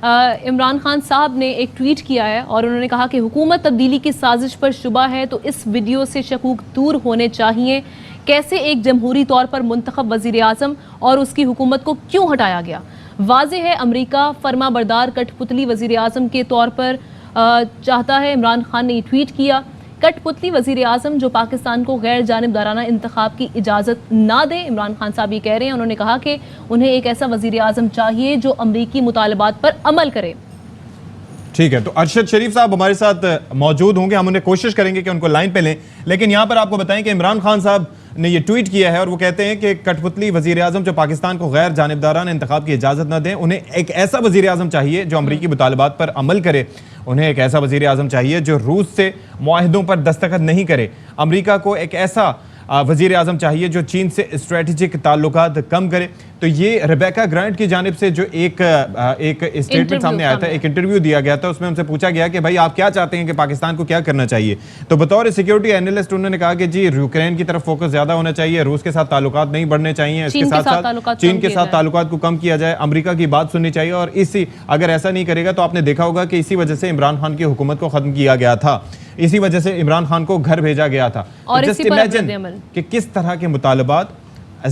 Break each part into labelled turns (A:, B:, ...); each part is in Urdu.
A: عمران خان صاحب نے ایک ٹویٹ کیا ہے اور انہوں نے کہا کہ حکومت تبدیلی کی سازش پر شبہ ہے تو اس ویڈیو سے شکوک دور ہونے چاہیے. کیسے ایک جمہوری طور پر منتخب وزیر اعظم اور اس کی حکومت کو کیوں ہٹایا گیا؟ واضح ہے امریکہ فرما بردار کٹ پتلی وزیر اعظم کے طور پر چاہتا ہے. عمران خان نے یہ ٹویٹ کیا. کٹ پتلی وزیر اعظم جو پاکستان کو غیر جانبدارانہ انتخاب کی اجازت نہ دے. عمران خان صاحب یہ کہہ رہے ہیں, انہوں نے کہا کہ انہیں ایک ایسا وزیر اعظم چاہیے جو امریکی مطالبات پر عمل کرے.
B: ٹھیک ہے, تو ارشد شریف صاحب ہمارے ساتھ موجود ہوں گے, ہم انہیں کوشش کریں گے کہ ان کو لائن پہ لیں, لیکن یہاں پر آپ کو بتائیں کہ عمران خان صاحب نے یہ ٹویٹ کیا ہے اور وہ کہتے ہیں کہ کٹ پتلی وزیر اعظم جو پاکستان کو غیر جانبدارانہ انتخاب کی اجازت نہ دیں, انہیں ایک ایسا وزیر اعظم چاہیے جو امریکی مطالبات پر عمل کرے. انہیں ایک ایسا وزیر اعظم چاہیے جو روس سے معاہدوں پر دستخط نہیں کرے. امریکہ کو ایک ایسا وزیر اعظم چاہیے جو چین سے اسٹریٹجک تعلقات کم کرے. تو یہ ریبیکا گرانٹ کی جانب سے جو ایک اسٹیٹمنٹ سامنے آیا تھا, ایک انٹرویو دیا گیا تھا, اس میں ان سے پوچھا گیا کہ بھائی آپ کیا چاہتے ہیں کہ پاکستان کو کیا کرنا چاہیے. تو بطور سیکیورٹی اینالسٹ انہوں نے کہا کہ جی یوکرین کی طرف فوکس زیادہ ہونا چاہیے, روس کے ساتھ تعلقات نہیں بڑھنے چاہیے, اس کے ساتھ ساتھ چین کے ساتھ تعلقات کو کم کیا جائے, امریکہ کی بات سننی چاہیے. اور اگر ایسا نہیں کرے گا تو آپ نے دیکھا ہوگا کہ اسی وجہ سے عمران خان کی حکومت کو ختم کیا گیا تھا, اسی وجہ سے عمران خان کو گھر بھیجا گیا تھا. جسٹ امیجن کہ کس طرح کے مطالبات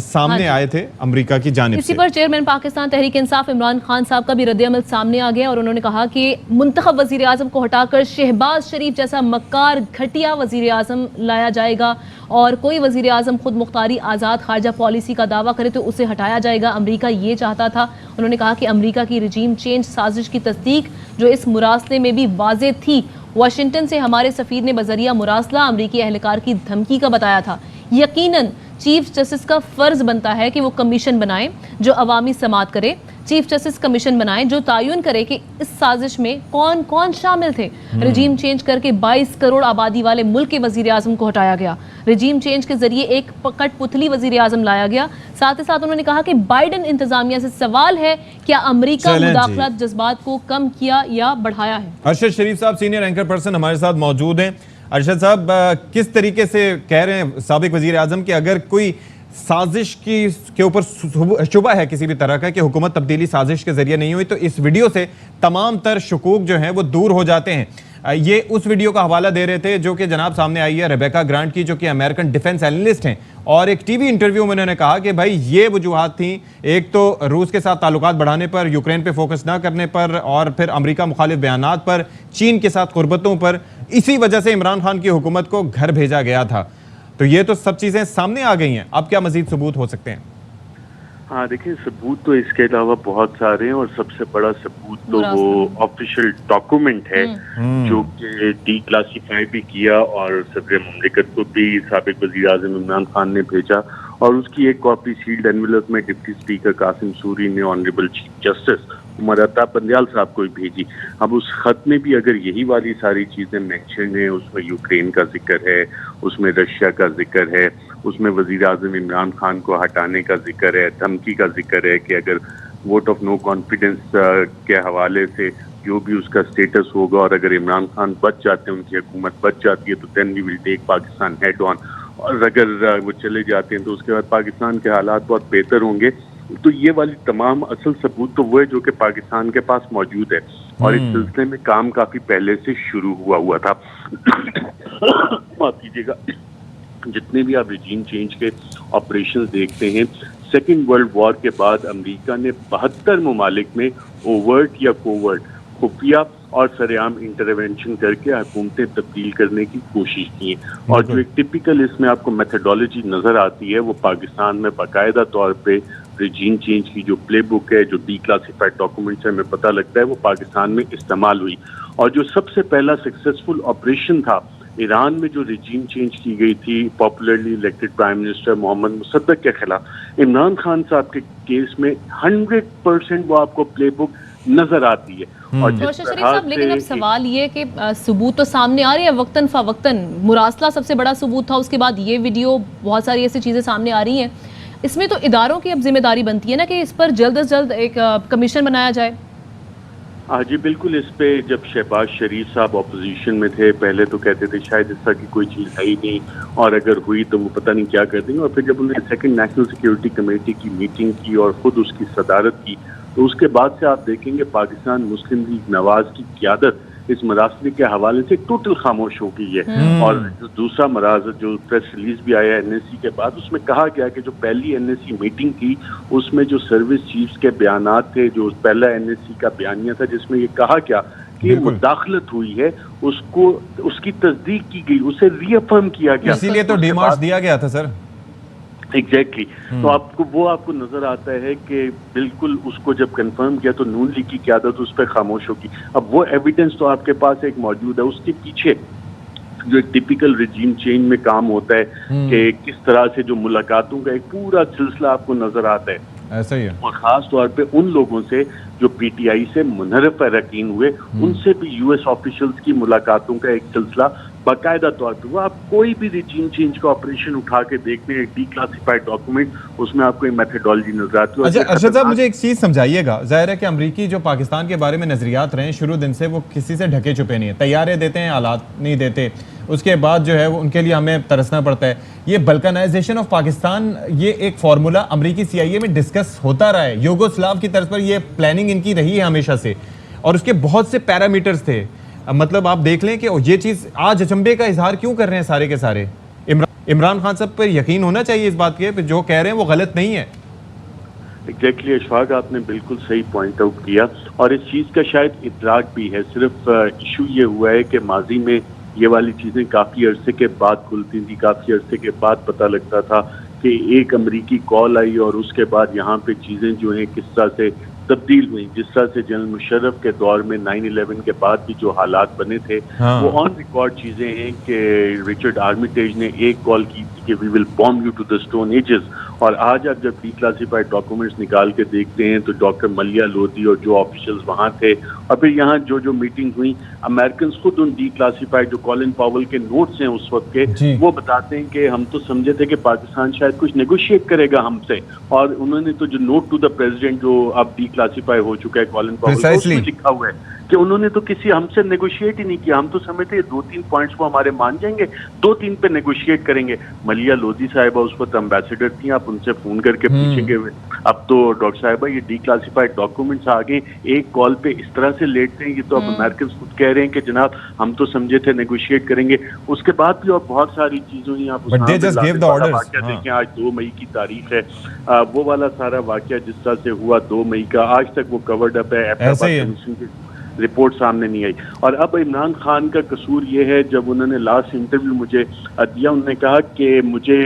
B: سامنے آئے تھے امریکہ کی جانب سے.
A: اسی پر چیئرمین پاکستان تحریک انصاف عمران خان صاحب کا بھی رد عمل سامنے آ گیا اور انہوں نے کہا کہ منتخب وزیر اعظم کو ہٹا کر شہباز شریف جیسا مکار گھٹیا وزیر اعظم لایا جائے گا, اور کوئی وزیر اعظم خود مختاری آزاد خارجہ پالیسی کا دعویٰ کرے تو اسے ہٹایا جائے گا. امریکہ یہ چاہتا تھا. انہوں نے کہا کہ امریکہ کی رجیم چینج سازش کی تصدیق جو اس مراسلے میں بھی واضح تھی, واشنگٹن سے ہمارے سفیر نے بذریعہ مراسلہ امریکی اہلکار کی دھمکی کا بتایا تھا. یقیناً چیف جسٹس کا فرض بنتا ہے کہ وہ کمیشن بنائیں جو عوامی سماعت کرے. چیف جسٹس کمیشن بنائیں جو تعین کرے کہ اس سازش میں کون کون شامل تھے. رجیم چینج کر کے 22 کروڑ آبادی والے ملک کے وزیر اعظم کو ہٹایا گیا. رجیم چینج کے ذریعے ایک کٹ پتلی وزیر اعظم لایا گیا. ساتھ ہی ساتھ انہوں نے کہا کہ بائیڈن انتظامیہ سے سوال ہے کیا امریکہ مداخلت جذبات کو کم کیا یا بڑھایا ہے.
B: ارشد شریف صاحب سینئر اینکر پرسن ہمارے ساتھ موجود ہیں. ارشد صاحب, کس طریقے سے کہہ رہے ہیں سابق وزیر اعظم کہ اگر کوئی سازش کے اوپر شبہ ہے کسی بھی طرح کا کہ حکومت تبدیلی سازش کے ذریعے نہیں ہوئی, تو اس ویڈیو سے تمام تر شکوک جو ہیں وہ دور ہو جاتے ہیں. یہ اس ویڈیو کا حوالہ دے رہے تھے جو کہ جناب سامنے آئی ہے ریبیکا گرانٹ کی, جو کہ امریکن ڈیفنس اینالسٹ ہیں, اور ایک ٹی وی انٹرویو میں انہوں نے کہا کہ بھائی یہ وجوہات تھیں, ایک تو روس کے ساتھ تعلقات بڑھانے پر, یوکرین پہ فوکس نہ کرنے پر, اور پھر امریکہ مخالف بیانات پر, چین کے ساتھ قربتوں پر. اسی وجہ سے عمران خان کی حکومت کو گھر بھیجا گیا تھا. تو یہ تو سب چیزیں سامنے آ گئی ہیں, اب کیا مزید ثبوت ہو سکتے ہیں؟
C: ہاں دیکھیں, ثبوت تو اس کے علاوہ بہت سارے ہیں, اور سب سے بڑا ثبوت تو وہ آفیشیل ڈاکومنٹ ہے جو کہ ڈی کلاسیفائی بھی کیا اور صدر مملکت کو بھی سابق وزیر اعظم عمران خان نے بھیجا, اور اس کی ایک کاپی سیلڈ انویلپ میں ڈپٹی اسپیکر قاسم سوری نے honourable chief justice Umar Ata Bandial صاحب کو بھیجی. اب اس خط میں بھی اگر یہی والی ساری چیزیں مینشن ہیں, اس میں یوکرین کا ذکر ہے, اس میں رشیا کا ذکر ہے, اس میں وزیر اعظم عمران خان کو ہٹانے کا ذکر ہے, دھمکی کا ذکر ہے کہ اگر ووٹ آف نو کانفیڈنس کے حوالے سے جو بھی اس کا سٹیٹس ہوگا اور اگر عمران خان بچ جاتے ہیں, ان کی حکومت بچ جاتی ہے, تو دین وی ول ٹیک پاکستان ہیڈ آن, اور اگر وہ چلے جاتے ہیں تو اس کے بعد پاکستان کے حالات بہت بہتر ہوں گے. تو یہ والی تمام اصل ثبوت تو وہ ہے جو کہ پاکستان کے پاس موجود ہے, اور اس سلسلے میں کام کافی پہلے سے شروع ہوا تھا. معاف کیجیے گا, جتنے بھی آپ رجیم چینج کے آپریشنز دیکھتے ہیں, سیکنڈ ورلڈ وار کے بعد امریکہ نے 72 ممالک میں اوورٹ یا کوورٹ, خفیہ اور سرعام انٹرونشن کر کے حکومتیں تبدیل کرنے کی کوشش کی ہیں. اور جو ایک ٹپیکل اس میں آپ کو میتھڈالوجی نظر آتی ہے, وہ پاکستان میں باقاعدہ طور پہ رجیم چینج کی جو پلے بک ہے, جو ڈی کلاسیفائڈ ڈاکومنٹس ہے, ہمیں پتہ لگتا ہے وہ پاکستان میں استعمال ہوئی. اور جو سب سے پہلا سکسیسفل آپریشن تھا ایران میں جو رجیم چینج کی گئی تھی پاپولرلی الیکٹڈ پرائم منسٹر محمد مصدق کے خلاف, عمران خان صاحب کے کیس میں 100% وہ آپ کو پلے بک نظر آتی ہے. اور
A: شریف صاحب, لیکن اب سوال یہ کہ ثبوت تو سامنے آ رہی ہے وقتاً فوقتاً, مراسلہ سب سے بڑا ثبوت تھا, اس کے بعد یہ ویڈیو, بہت ساری ایسی چیزیں سامنے آ رہی ہیں. اس میں تو اداروں کی اب ذمہ داری بنتی ہے نا کہ اس پر جلد از جلد ایک کمیشن بنایا جائے.
C: ہاں جی بالکل. اس پہ جب شہباز شریف صاحب اپوزیشن میں تھے, پہلے تو کہتے تھے شاید اس طرح کی کوئی چیز ہے ہی نہیں, اور اگر ہوئی تو وہ پتہ نہیں کیا کر دیں گے. اور پھر جب انہوں نے سیکنڈ نیشنل سیکیورٹی کمیٹی کی میٹنگ کی اور خود اس کی صدارت کی, تو اس کے بعد سے آپ دیکھیں گے پاکستان مسلم لیگ نواز کی قیادت اس مراسلے کے حوالے سے ٹوٹل خاموش ہو گئی ہے. اور جو دوسرا مراز جو پریس ریلیز بھی آیا این ایس سی کے بعد، اس میں کہا گیا کہ جو پہلی این ایس سی میٹنگ تھی اس میں جو سروس چیفز کے بیانات تھے، جو پہلا این ایس سی کا بیانیہ تھا جس میں یہ کہا گیا کہ مداخلت ہوئی ہے، اس کی تصدیق کی گئی، اسے ری افرم کیا گیا.
B: اسی لیے تو ڈی مارچ دیا گیا تھا سر.
C: ایگزیکٹلی. تو آپ کو نظر آتا ہے کہ بالکل اس کو جب کنفرم کیا تو نون لیگ کی قیادت اس پہ خاموش ہوگی. اب وہ ایویڈنس تو آپ کے پاس ایک موجود ہے، اس کے پیچھے جو ایک ٹپیکل ریجیم چینج میں کام ہوتا ہے کہ کس طرح سے جو ملاقاتوں کا ایک پورا سلسلہ آپ کو نظر آتا ہے.
B: ایسا ہی ہے.
C: اور خاص طور پہ ان لوگوں سے جو پی ٹی آئی سے منحرف اراکین ہوئے، ان سے بھی یو ایس آفیشلز کی ملاقاتوں کا ایک سلسلہ باقاعدہ طور پہ. وہ آپ کوئی بھی ریجیم چینج کا آپریشن اٹھا کے دیکھتے ہیں، ڈی کلاسیفائڈ ڈاکومنٹ، اس میں آپ کو ایک میتھڈالوجی نظر آتی ہے.
B: اچھا ارشد صاحب مجھے ایک چیز سمجھائیے گا. ظاہر ہے کہ امریکی جو پاکستان کے بارے میں نظریات رہے ہیں شروع دن سے، وہ کسی سے ڈھکے چھپے نہیں ہیں. تیارے دیتے ہیں، آلات نہیں دیتے، اس کے بعد جو ہے ان کے لیے ہمیں ترسنا پڑتا ہے. یہ بلکانائزیشن آف پاکستان، یہ ایک فارمولا امریکی سی آئی اے میں ڈسکس ہوتا رہا ہے. یوگوسلاو کی طرز پر یہ پلاننگ ان کی رہی ہے ہمیشہ سے، اور اس کے بہت سے پیرامیٹرز تھے. مطلب آپ دیکھ لیں کہ یہ چیز آج اچنبے کا اظہار کیوں کر رہے ہیں سارے کے سارے. عمران خان صاحب پر یقین ہونا چاہیے اس بات کے، جو کہہ رہے ہیں وہ غلط نہیں ہے.
C: ایگزیکٹلی اشفاق، آپ نے بالکل صحیح پوائنٹ آؤٹ کیا، اور اس چیز کا شاید ادراک بھی ہے. صرف ایشو یہ ہوا ہے کہ ماضی میں یہ والی چیزیں کافی عرصے کے بعد کھلتی تھی، کافی عرصے کے بعد پتہ لگتا تھا کہ ایک امریکی کال آئی اور اس کے بعد یہاں پہ چیزیں جو ہیں کس طرح سے تبدیل ہوئی. جس طرح سے جنرل مشرف کے دور میں 9/11 کے بعد بھی جو حالات بنے تھے وہ آن ریکارڈ چیزیں ہیں کہ رچرڈ آرمیٹیج نے ایک کال کی تھی کہ we will bomb you to the stone ages. اور آج آپ جب ڈی کلاسیفائڈ ڈاکومنٹس نکال کے دیکھتے ہیں تو ڈاکٹر ملیہ لودھی اور جو آفیشلز وہاں تھے، اور پھر یہاں جو میٹنگ ہوئی، امریکنز خود ان ڈی کلاسیفائڈ جو کالن پاول کے نوٹس ہیں اس وقت کے، وہ بتاتے ہیں کہ ہم تو سمجھے تھے کہ پاکستان شاید کچھ نیگوشیٹ کرے گا ہم سے، اور انہوں نے تو جو نوٹ ٹو دا پریزیڈنٹ جو اب ڈی کلاسیفائی ہو چکا ہے کالن پاول کا، اس میں لکھا ہوا ہے کہ انہوں نے تو کسی ہم سے نیگوشیٹ ہی نہیں کیا. ہم تو سمجھتے 2-3 پوائنٹس وہ ہمارے مان جائیں گے، 2-3 پہ نیگوشیٹ کریں گے. ملیہ لودھی صاحبہ اس وقت امبیسڈر تھیں، آپ ان سے فون کر کے پوچھیں گے. اب تو ڈاکٹر صاحبہ یہ ڈی کلاسیفائڈ ڈاکومنٹس آگے ایک کال پہ اس طرح سے لیٹتے ہیں. یہ تو اب امریکنز خود کہہ رہے ہیں کہ جناب ہم تو سمجھے تھے نیگوشیٹ کریں گے. اس کے بعد بھی اور بہت ساری چیزوں ہی آپ واقعہ دیکھیں. آج 2 مئی کی تاریخ ہے، وہ والا سارا واقعہ جس طرح سے ہوا 2 مئی کا آج تک وہ کورڈ اپ ہے، رپورٹ سامنے نہیں آئی. اور اب عمران خان کا قصور یہ ہے، جب انہوں نے لاسٹ انٹرویو مجھے دیا، انہوں نے کہا کہ مجھے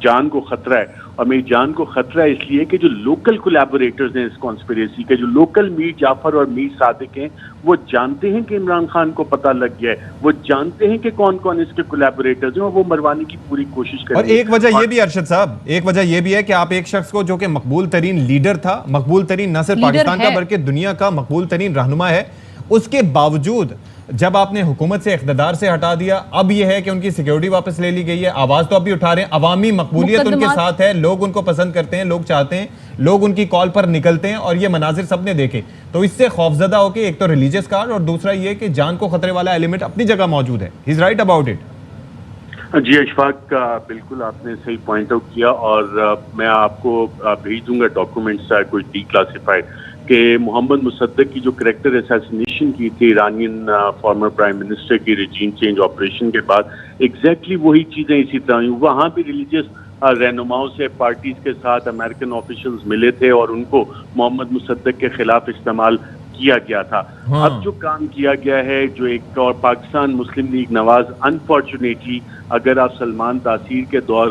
C: جان کو خطرہ ہے، اور میری جان کو خطرہ ہے اس لیے کہ جو لوکل کولیبوریٹرز ہیں اس کانسپریسی کے، جو لوکل میر جعفر اور میر صادق ہیں، وہ جانتے ہیں کہ عمران خان کو پتہ لگ گیا ہے، وہ جانتے ہیں کہ کون کون اس کے کولیبوریٹرز ہیں، اور وہ مروانے کی پوری کوشش کریں.
B: اور ایک وجہ یہ بھی ارشد صاحب، ایک وجہ یہ بھی ہے کہ آپ ایک شخص کو جو کہ مقبول ترین لیڈر تھا، مقبول ترین نہ صرف پاکستان کا بلکہ دنیا کا مقبول ترین رہنما ہے، اس کے باوجود جب آپ نے حکومت سے اقتدار سے ہٹا دیا، اب یہ ہے کہ ان کی سیکیورٹی واپس لے لی گئی ہے. آواز تو اب بھی اٹھا رہے ہیں، عوامی مقبولیت ان کے ساتھ ہے، لوگ ان کو پسند کرتے ہیں، لوگ چاہتے ہیں، لوگ ان کی کال پر نکلتے ہیں، اور یہ مناظر سب نے دیکھے. تو اس سے خوفزدہ ہو کے ایک تو ریلیجیس کارڈ، اور دوسرا یہ کہ جان کو خطرے والا ایلیمنٹ اپنی جگہ موجود ہے. ہی از رائٹ اباؤٹ اٹ.
C: جی اشفاق کا بالکل آپ نے صحیح پوائنٹ آؤٹ کیا، اور میں آپ کو بھیج دوں گا ڈاکومنٹس کوئی ڈی کلاسیفائڈ کہ محمد مصدق کی جو کریکٹر اسیسینیشن کی تھی ایرانین فارمر پرائم منسٹر کی ریجیم چینج آپریشن کے بعد، ایگزیکٹلی وہی چیزیں اسی طرح ہوئی. وہاں بھی ریلیجیس رہنماؤں سے پارٹیز کے ساتھ امریکن آفیشلز ملے تھے اور ان کو محمد مصدق کے خلاف استعمال کیا گیا تھا. اب جو کام کیا گیا ہے، جو ایک اور پاکستان مسلم لیگ نواز، انفارچونیٹلی اگر آپ سلمان تاثیر کے دور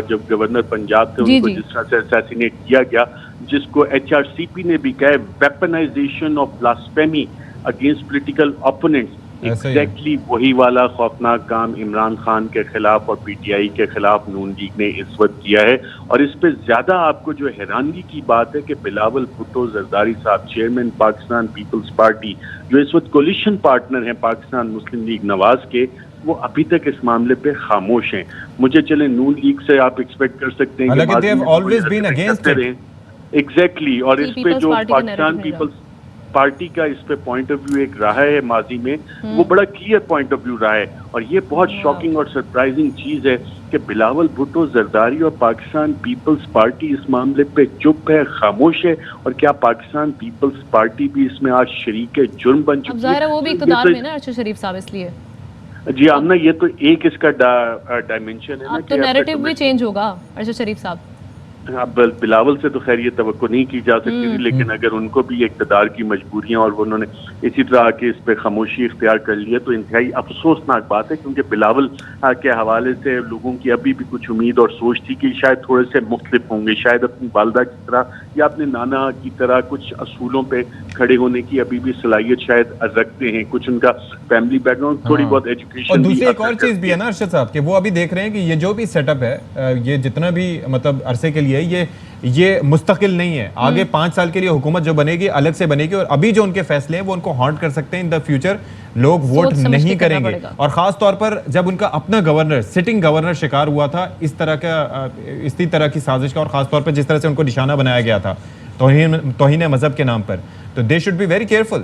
C: جب گورنر پنجاب تھے ان کو جس طرح سے اسیسینیٹ کیا گیا، جس کو HRCP نے بھی کہا ہے weaponisation of blasphemy against political opponents, exactly وہی والا خوفناک کام عمران خان کے خلاف اور PTI کے خلاف نون لیگ نے اس وقت کیا ہے. اور اس پہ زیادہ آپ کو جو حیرانگی کی بات ہے کہ بلاول بھٹو زرداری صاحب، چیئرمین پاکستان پیپلز پارٹی، جو اس وقت کولیشن پارٹنر ہیں پاکستان مسلم لیگ نواز کے، وہ ابھی تک اس معاملے پہ خاموش ہیں. مجھے چلے نون لیگ سے آپ ایکسپیکٹ کر سکتے ہیں کہ
B: always been against it.
C: Exactly. اور اس پہ جو پاکستان پیپلز پارٹی کا اس پہ پوائنٹ آف ویو ایک رہا ہے ماضی میں، وہ بڑا کلیئر پوائنٹ آف ویو رہا ہے، اور یہ بہت شاکنگ اور سرپرائزنگ چیز ہے کہ بلاول بھٹو، زرداری اور پاکستان پیپلز پارٹی اس معاملے پہ چپ ہے، خاموش ہے، اور کیا پاکستان پیپلز پارٹی بھی اس میں آج شریک جرم بن چکی ہے؟
A: ظاہر ہے وہ بھی اقتدار میں نا ارشد شریف صاحب، اس لیے
C: جی آمنہ یہ تو ایک اس کا ڈائمنشن ہے نا،
A: اب تو نیریٹو بھی چینج ہوگا ارشد شریف صاحب۔
C: اب بلاول سے تو خیر یہ توقع نہیں کی جا سکتی تھی، لیکن اگر ان کو بھی اقتدار کی مجبوریاں اور انہوں نے اسی طرح کے اس پہ خاموشی اختیار کر لیا تو انتہائی افسوسناک بات ہے، کیونکہ بلاول کے حوالے سے لوگوں کی ابھی بھی کچھ امید اور سوچ تھی کہ شاید تھوڑے سے مختلف ہوں گے، شاید اپنی والدہ کی طرح یا اپنے نانا کی طرح کچھ اصولوں پہ کھڑے ہونے کی ابھی بھی صلاحیت شاید رکھتے ہیں، کچھ ان کا فیملی بیک گراؤنڈ، تھوڑی بہت ایجوکیشن۔
B: اور دوسری ایک اور چیز بھی ہے نا ارشد صاحب کہ وہ ابھی دیکھ رہے ہیں کہ یہ جو بھی سیٹ اپ ہے، یہ جتنا بھی مطلب عرصے کے لیے یہ مستقل نہیں ہے، آگے 5 سال کے لیے حکومت جو بنے گی الگ سے بنے گی، اور ابھی جو ان کے فیصلے ہیں وہ ان کو ہانٹ کر سکتے ہیں، ان دا فیوچر لوگ ووٹ نہیں کریں گے، اور خاص طور پر جب ان کا اپنا گورنر، سٹنگ گورنر شکار ہوا تھا اسی طرح کی سازش کا، اور خاص طور پر جس طرح سے ان کو نشانہ بنایا گیا تھا توہین مذہب کے نام پر، تو they should be very careful.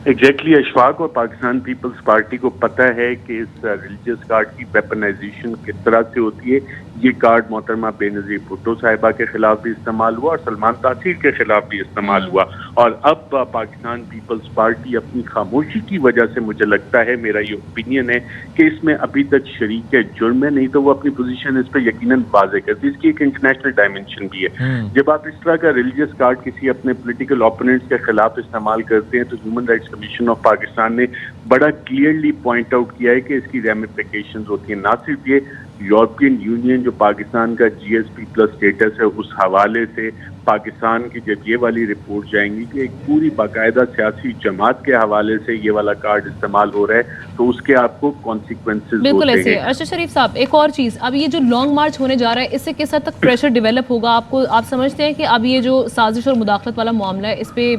C: Exactly, Ishfaq اور پاکستان پیپلز پارٹی کو پتہ ہے کہ اس ریلیجیس کارڈ کی ویپنائزیشن کس طرح سے ہوتی ہے۔ یہ کارڈ محترمہ بے نظیر بھٹو صاحبہ کے خلاف بھی استعمال ہوا اور سلمان تاثیر کے خلاف بھی استعمال ہوا، اور اب پاکستان پیپلز پارٹی اپنی خاموشی کی وجہ سے، مجھے لگتا ہے، میرا یہ اوپینین ہے کہ اس میں ابھی تک شریک جرم ہے، نہیں تو وہ اپنی پوزیشن اس پہ یقیناً واضح کرتی۔ اس کی ایک انٹرنیشنل ڈائمنشن بھی ہے، جب آپ اس طرح کا ریلیجیس کارڈ کسی اپنے پولیٹیکل اوپوننٹس کے خلاف استعمال کرتے ہیں تو human rights commission of Pakistan نے بڑا کلیئرلی پوائنٹ آؤٹ کیا ہے کہ اس کی ریمیفیکیشنز ہوتی ہیں۔ نہ صرف یہ، یورپین یونین جو پاکستان کا جی ایس پی پلس اسٹیٹس ہے، اس حوالے سے پاکستان کی جب یہ والی رپورٹ جائیں گی کہ ایک پوری باقاعدہ سیاسی جماعت کے حوالے سے یہ والا کارڈ استعمال ہو رہا ہے تو اس کے آپ کو کانسیکوینسز
A: بالکل
C: ہوتے
A: ایسے
C: ہیں۔
A: ارشد شریف صاحب، ایک اور چیز، اب یہ جو لانگ مارچ ہونے جا رہا ہے اس سے کس حد تک پریشر ڈیولپ ہوگا؟ آپ سمجھتے ہیں کہ اب یہ جو سازش اور مداخلت والا معاملہ ہے اس پہ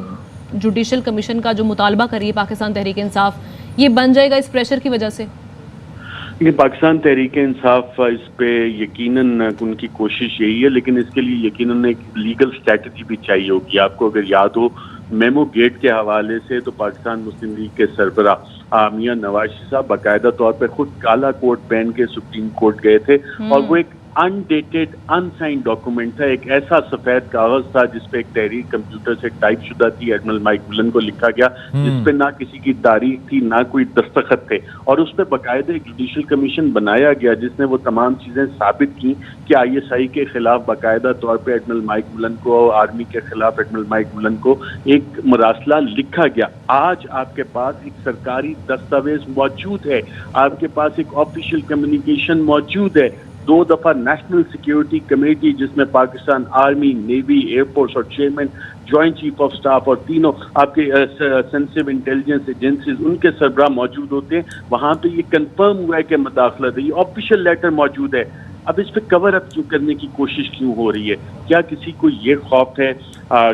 A: جوڈیشل کمیشن کا جو مطالبہ کر رہی ہے پاکستان تحریک انصاف، یہ بن جائے گا اس پریشر کی وجہ سے؟
C: یہ پاکستان تحریک انصاف اس پہ یقیناً ان کی کوشش یہی ہے، لیکن اس کے لیے یقیناً ایک لیگل اسٹریٹجی بھی چاہیے ہوگی۔ آپ کو اگر یاد ہو میمو گیٹ کے حوالے سے تو پاکستان مسلم لیگ کے سربراہ میاں نواز شریف صاحب باقاعدہ طور پہ خود کالا کوٹ پہن کے سپریم کورٹ گئے تھے، اور وہ ایک انڈیٹڈ ان سائن ڈاکومنٹ تھا، ایک ایسا سفید کاغذ تھا جس پہ ایک تحریر کمپیوٹر سے ٹائپ شدہ تھی، ایڈمرل مائک ملن کو لکھا گیا، جس پہ نہ کسی کی تاریخ تھی نہ کوئی دستخط تھے، اور اس پہ باقاعدہ ایک جوڈیشل کمیشن بنایا گیا جس نے وہ تمام چیزیں ثابت کی کہ آئی ایس آئی کے خلاف باقاعدہ طور پہ ایڈمرل مائک ملن کو، آرمی کے خلاف ایڈمرل مائک ملن کو ایک مراسلہ لکھا گیا۔ آج آپ کے پاس ایک سرکاری دستاویز موجود ہے، آپ کے پاس ایک آفیشیل کمیونیکیشن موجود ہے، 2 دفعہ نیشنل سیکیورٹی کمیٹی جس میں Pakistan army, navy, air force اور chairman joint chief of staff اور تینوں آپ کے سینسٹیو انٹیلیجنس ایجنسیز ان کے سربراہ موجود ہوتے ہیں، وہاں پہ یہ کنفرم ہوا ہے کہ مداخلت ہے، یہ آفیشیل لیٹر موجود ہے۔ اب اس پہ کور اپ کیوں کرنے کی کوشش کیوں ہو رہی ہے؟ کیا کسی کو یہ خوف ہے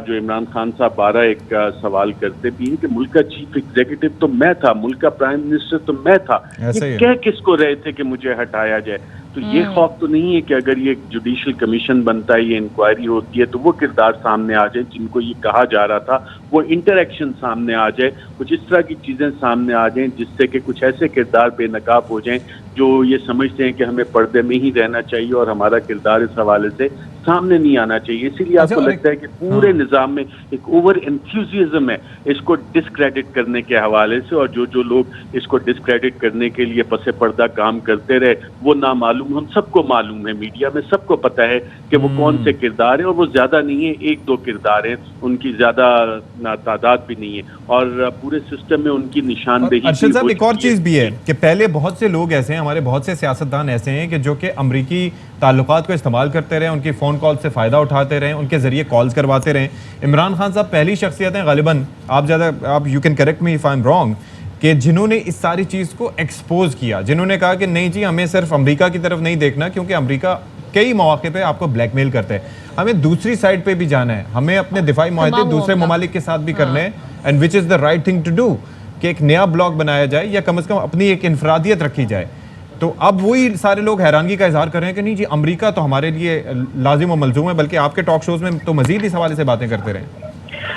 C: جو عمران خان صاحب بارہ ایک سوال کرتے بھی ہیں کہ ملک کا چیف ایگزیکٹو تو میں تھا، ملک کا پرائم منسٹر تو میں تھا، یہ کہہ کس کو رہے تھے کہ مجھے ہٹایا جائے؟ تو یہ خوف تو نہیں ہے کہ اگر یہ جوڈیشل کمیشن بنتا ہے، یہ انکوائری ہوتی ہے تو وہ کردار سامنے آ جائیں جن کو یہ کہا جا رہا تھا، وہ انٹریکشن سامنے آ جائے، کچھ اس طرح کی چیزیں سامنے آ جائیں جس سے کہ کچھ ایسے کردار بے نقاب ہو جائیں جو یہ سمجھتے ہیں کہ ہمیں پردے میں ہی رہنا چاہیے اور ہمارا کردار اس حوالے سے سامنے نہیں آنا چاہیے۔ اسی لیے آپ کو لگتا ہے کہ پورے نظام میں ایک اوور انتھیوزیزم ہے اس کو ڈسکریڈٹ کرنے کے حوالے سے، اور جو لوگ اس کو ڈسکریڈٹ کرنے کے لیے پس پردہ کام کرتے رہے وہ نامعلوم، ہم سب کو معلوم ہے، میڈیا میں سب کو پتہ ہے کہ وہ کون سے کردار ہیں، اور وہ زیادہ نہیں ہے، 1-2 کردار ہیں، ان کی زیادہ تعداد بھی نہیں ہے، اور پورے سسٹم میں ان کی نشاندہی۔
B: ارشد صاحب ایک اور چیز بھی ہے کہ پہلے بہت سے لوگ ایسے ہیں، ہمارے بہت سے سیاستدان ایسے ہیں کہ جو کہ امریکی تعلقات کو استعمال کرتے رہے، ان کی فون کال سے فائدہ اٹھاتے رہے، ان کے ذریعے کالز کرواتے رہے۔ عمران خان صاحب پہلی شخصیت ہیں غالباً، آپ you can correct me if I am wrong, کہ جنہوں نے اس ساری چیز کو ایکسپوز کیا، جنہوں نے کہا کہ نہیں جی ہمیں صرف امریکہ کی طرف نہیں دیکھنا کیونکہ امریکہ کئی مواقع پہ آپ کو بلیک میل کرتے ہیں، ہمیں دوسری سائڈ پہ بھی جانا ہے، ہمیں اپنے دفاعی معاہدے دوسرے ممالک کے ساتھ بھی کرنے ہیں، and which is the right thing to do, کہ ایک نیا بلاک بنایا جائے یا کم از کم اپنی ایک انفرادیت رکھی جائے۔ تو اب وہی سارے لوگ حیرانگی کا اظہار کر رہے ہیں کہ نہیں جی امریکہ تو ہمارے لیے لازم و ملزوم ہے، بلکہ آپ کے ٹاک شوز میں تو مزید اس حوالے سے باتیں کرتے رہے۔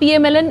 A: PMLN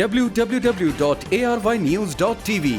D: www.arYnews.tv।